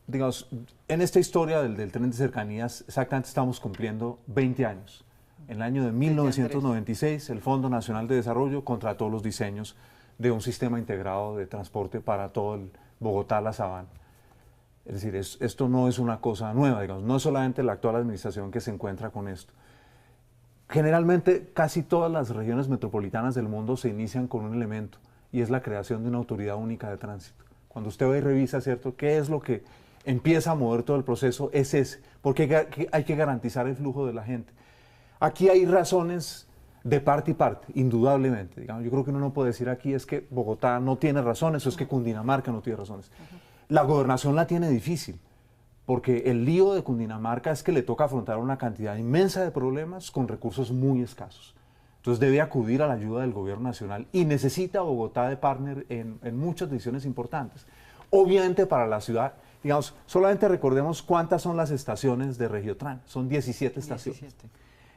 Digamos, en esta historia del tren de cercanías, exactamente estamos cumpliendo 20 años. En el año de 1996, el Fondo Nacional de Desarrollo contrató los diseños de un sistema integrado de transporte para todo el Bogotá, la Sabana. Es decir, esto no es una cosa nueva, digamos, no es solamente la actual administración que se encuentra con esto. Generalmente, casi todas las regiones metropolitanas del mundo se inician con un elemento, y es la creación de una autoridad única de tránsito. Cuando usted va y revisa, ¿cierto?, qué es lo que empieza a mover todo el proceso, es ese, porque hay que garantizar el flujo de la gente. Aquí hay razones de parte y parte, indudablemente. Digamos, yo creo que uno no puede decir aquí es que Bogotá no tiene razones o es que Cundinamarca no tiene razones. La gobernación la tiene difícil, porque el lío de Cundinamarca es que le toca afrontar una cantidad inmensa de problemas con recursos muy escasos. Entonces debe acudir a la ayuda del gobierno nacional y necesita a Bogotá de partner en muchas decisiones importantes. Obviamente para la ciudad, digamos, solamente recordemos cuántas son las estaciones de Regiotran, son 17 estaciones. 17.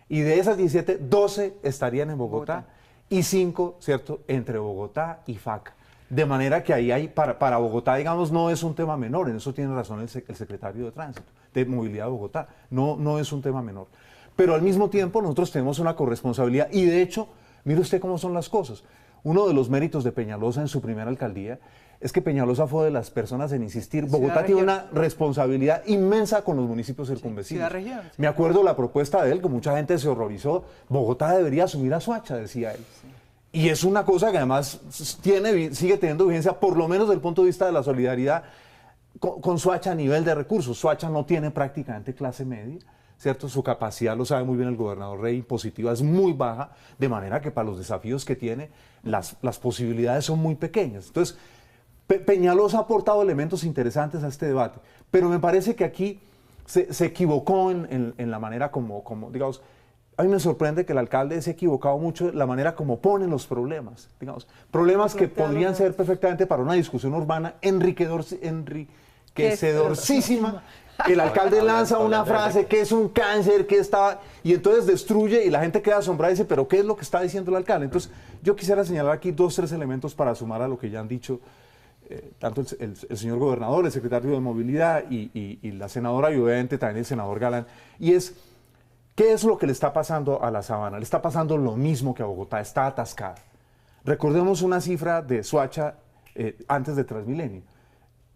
Y de esas 17, 12 estarían en Bogotá y 5, ¿cierto?, entre Bogotá y FACA. De manera que ahí hay, para Bogotá, digamos, no es un tema menor, en eso tiene razón el secretario de Tránsito, de Movilidad de Bogotá, no es un tema menor. Pero al mismo tiempo nosotros tenemos una corresponsabilidad y de hecho, mire usted cómo son las cosas. Uno de los méritos de Peñalosa en su primera alcaldía es que Peñalosa fue de las personas en insistir, Bogotá tiene una responsabilidad inmensa con los municipios circunvecinos. Me acuerdo la propuesta de él, que mucha gente se horrorizó, Bogotá debería asumir a Soacha, decía él. Y es una cosa que además sigue teniendo vigencia, por lo menos desde el punto de vista de la solidaridad con Soacha a nivel de recursos. Soacha no tiene prácticamente clase media, ¿cierto? Su capacidad, lo sabe muy bien el gobernador Rey, impositiva es muy baja, de manera que para los desafíos que tiene, las posibilidades son muy pequeñas. Entonces, Peñalosa ha aportado elementos interesantes a este debate, pero me parece que aquí se equivocó en la manera como, digamos, a mí me sorprende que el alcalde se ha equivocado mucho en la manera como pone los problemas, digamos, problemas que podrían ser perfectamente para una discusión urbana enriquecedorcísima. El alcalde lanza una frase que es un cáncer, que está, y entonces destruye y la gente queda asombrada y dice, pero ¿qué es lo que está diciendo el alcalde? Entonces yo quisiera señalar aquí 2 o 3 elementos para sumar a lo que ya han dicho tanto el señor gobernador, el secretario de Movilidad y la senadora y obviamente también el senador Galán, y es, ¿qué es lo que le está pasando a la Sabana? Le está pasando lo mismo que a Bogotá, está atascada. Recordemos una cifra de Soacha antes de Transmilenio.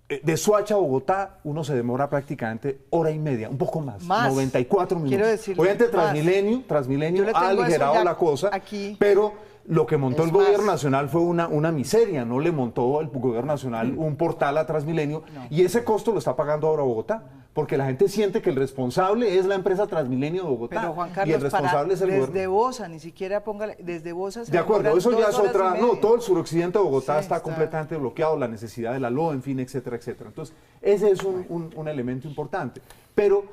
De Soacha a Bogotá uno se demora prácticamente hora y media, un poco más. 94 minutos. Obviamente Transmilenio ha aligerado la cosa, pero lo que montó el gobierno nacional fue una miseria, no le montó el gobierno nacional un portal a Transmilenio y ese costo lo está pagando ahora Bogotá, porque la gente siente que el responsable es la empresa Transmilenio de Bogotá. Pero Juan Carlos, y el responsable es el gobierno. Desde Bosa, ni siquiera póngale, desde Bosa se de acuerdo, eso ya es otra, no, todo el suroccidente de Bogotá está completamente bloqueado, la necesidad de la LOA, en fin, etcétera, etcétera. Entonces, ese es un elemento importante. Pero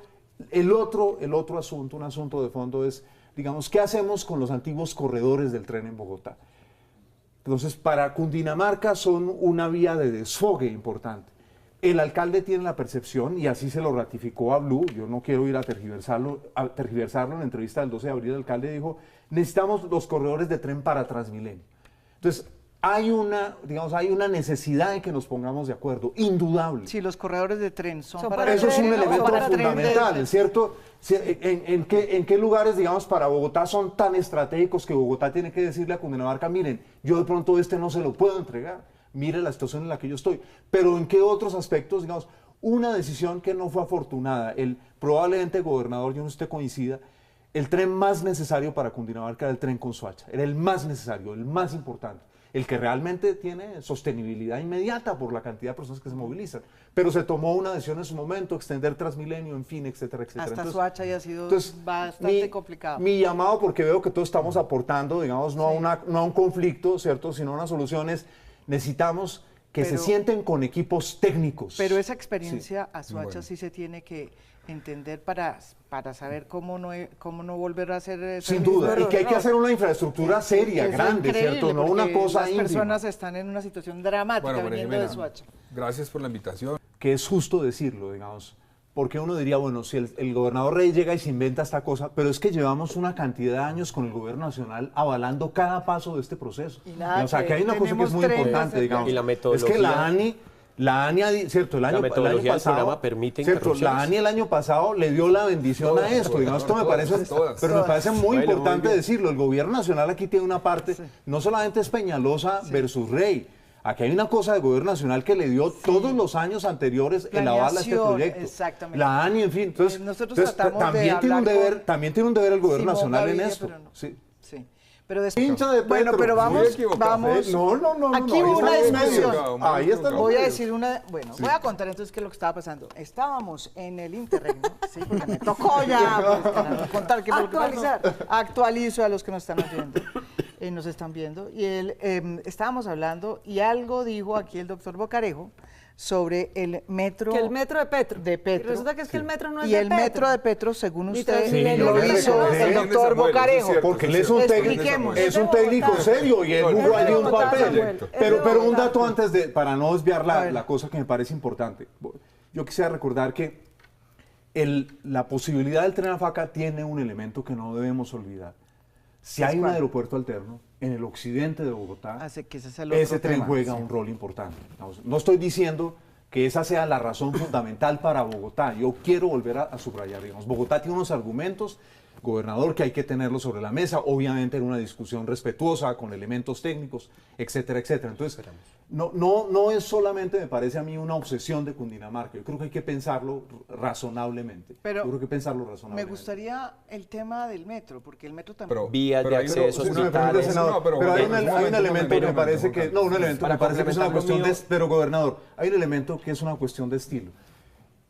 el otro asunto, un asunto de fondo es, digamos, ¿qué hacemos con los antiguos corredores del tren en Bogotá? Entonces, para Cundinamarca son una vía de desfogue importante. El alcalde tiene la percepción, y así se lo ratificó a Blue, yo no quiero ir a tergiversarlo, en la entrevista del 12 de abril el alcalde dijo, necesitamos los corredores de tren para Transmilenio. Entonces, hay una necesidad en que nos pongamos de acuerdo, indudable. Sí, los corredores de tren son para eso es un elemento fundamental, ¿cierto? ¿En qué lugares, digamos, para Bogotá son tan estratégicos que Bogotá tiene que decirle a Cundinamarca, miren, yo de pronto no se lo puedo entregar? Mire la situación en la que yo estoy. Pero ¿en qué otros aspectos, digamos, una decisión que no fue afortunada? Probablemente el gobernador, yo no sé si usted coincida, el tren más necesario para Cundinamarca era el tren con Soacha. Era el más necesario, el más importante. El que realmente tiene sostenibilidad inmediata por la cantidad de personas que se movilizan. Pero se tomó una decisión en su momento, extender Transmilenio, en fin, etcétera, etcétera. Hasta Soacha ya ha sido bastante complicado. Mi llamado, porque veo que todos estamos aportando, digamos, no a un conflicto, ¿cierto?, sino a unas soluciones. Necesitamos que se sienten con equipos técnicos. Pero esa experiencia a Soacha sí se tiene que entender para saber cómo no volver a hacer... Sin duda, y que hay que hacer una infraestructura seria, grande, ¿cierto? No una cosa ínfima. Las personas están en una situación dramática viniendo de Soacha. Gracias por la invitación. Que es justo decirlo, digamos. Porque uno diría, bueno, si el gobernador Rey llega y se inventa esta cosa, pero es que llevamos una cantidad de años con el gobierno nacional avalando cada paso de este proceso. O sea, que hay una cosa que es muy importante, digamos. Y la metodología. Es que la ANI La ANI, cierto, el año pasado, cierto, la ANI el año pasado le dio la bendición a esto, digamos, esto me parece, pero me parece muy importante decirlo, el gobierno nacional aquí tiene una parte, no solamente es Peñalosa versus Rey, aquí hay una cosa del gobierno nacional que le dio todos los años anteriores el aval a este proyecto. Exactamente. La ANI, en fin, entonces, también tiene un deber el gobierno nacional en esto. Sí. Pero después, hincha de Petro. Bueno, pero vamos. No. Aquí hubo una discusión. Ahí está. Voy a decir una. Bueno, voy a contar entonces qué es lo que estaba pasando. Estábamos en el Interregno, sí, porque me tocó ya pues, contar qué es lo que pasó. Actualizo a los que nos están oyendo, nos están viendo. Y estábamos hablando y algo dijo aquí el doctor Bocarejo sobre el metro. Que el metro de Petro. Y resulta que es que el metro no es de de Petro. Y el metro de Petro, según usted, lo hizo el doctor Bocarejo. Porque él es un técnico serio y él jugó allí un papel. Pero un dato antes de, para no desviar la cosa que me parece importante. Yo quisiera recordar que la posibilidad del tren a faca tiene un elemento que no debemos olvidar. Si hay un aeropuerto alterno en el occidente de Bogotá, ese tren juega un rol importante. No estoy diciendo que esa sea la razón fundamental para Bogotá. Yo quiero volver a subrayar, digamos, Bogotá tiene unos argumentos, gobernador, que hay que tenerlos sobre la mesa, obviamente en una discusión respetuosa, con elementos técnicos, etcétera, etcétera. Entonces, no es solamente, me parece a mí, una obsesión de Cundinamarca. Yo creo que hay que pensarlo razonablemente. Pero me gustaría el tema del metro, porque el metro también... Vías de acceso, hospitales... Pero hay un elemento que me parece que... No, un elemento que me parece que es una cuestión de... Pero, gobernador, hay un elemento que es una cuestión de estilo.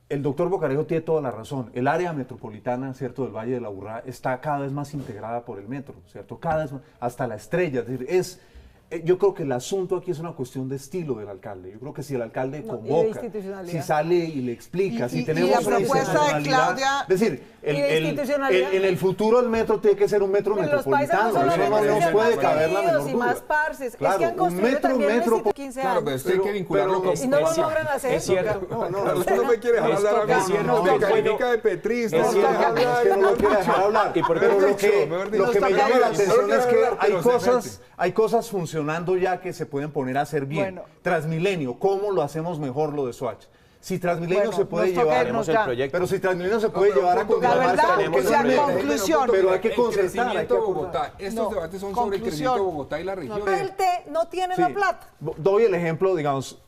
El doctor Bocarejo tiene toda la razón. El área metropolitana, ¿cierto?, del Valle de la Aburrá está cada vez más integrada por el metro, ¿cierto? Cada vez más, hasta la estrella. Es decir, yo creo que el asunto aquí es una cuestión de estilo del alcalde. Yo creo que si el alcalde convoca, si sale y le explica, si tenemos una propuesta de Claudia... Es decir, en el futuro el metro tiene que ser un metro metropolitano. Eso no nos puede caber la menor duda. Y más parces. Claro, es que han construido también 15 años. Claro, pero esto hay que vincularlo con... Y no lo logran hacer. Es cierto. Usted no me quiere dejar hablar a mí. Me califica de petrista. Es que no lo quiere dejar hablar. Pero lo que me llama la atención es que hay cosas funcionando ya que se pueden poner a hacer bien. Transmilenio, ¿cómo lo hacemos mejor lo de Soacha? Si Transmilenio se puede llevar, pero si Transmilenio se puede llevar a Cundinamarca, conclusión. Pero hay que concertar. Estos debates son sobre el crecimiento de Bogotá y la región. El T no tiene la plata. Doy el ejemplo, digamos,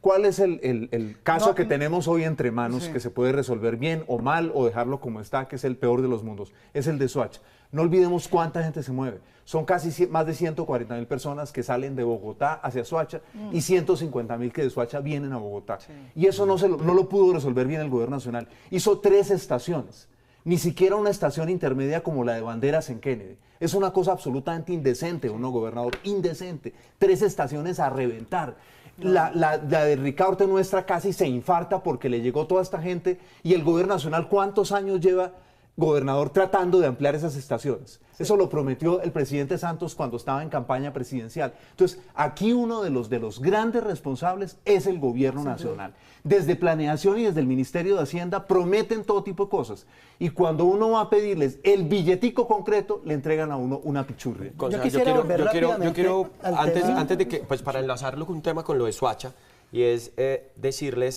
¿cuál es el caso que tenemos hoy entre manos que se puede resolver bien o mal o dejarlo como está, que es el peor de los mundos? Es el de Soacha. No olvidemos cuánta gente se mueve. Son casi más de 140.000 personas que salen de Bogotá hacia Soacha y 150.000 que de Soacha vienen a Bogotá. Y eso no lo pudo resolver bien el gobierno nacional. Hizo 3 estaciones, ni siquiera una estación intermedia como la de Banderas en Kennedy. Es una cosa absolutamente indecente, gobernador, indecente. 3 estaciones a reventar. La de Ricaurte nuestra casi se infarta porque le llegó toda esta gente y el gobierno nacional, ¿cuántos años lleva, gobernador, tratando de ampliar esas estaciones? Eso lo prometió el presidente Santos cuando estaba en campaña presidencial. Entonces, aquí uno de los grandes responsables es el gobierno nacional. Desde planeación y desde el Ministerio de Hacienda prometen todo tipo de cosas. Y cuando uno va a pedirles el billetico concreto, le entregan a uno una pichurria. Yo quiero antes de que, pues para enlazarlo con un tema con lo de Soacha, y es decirles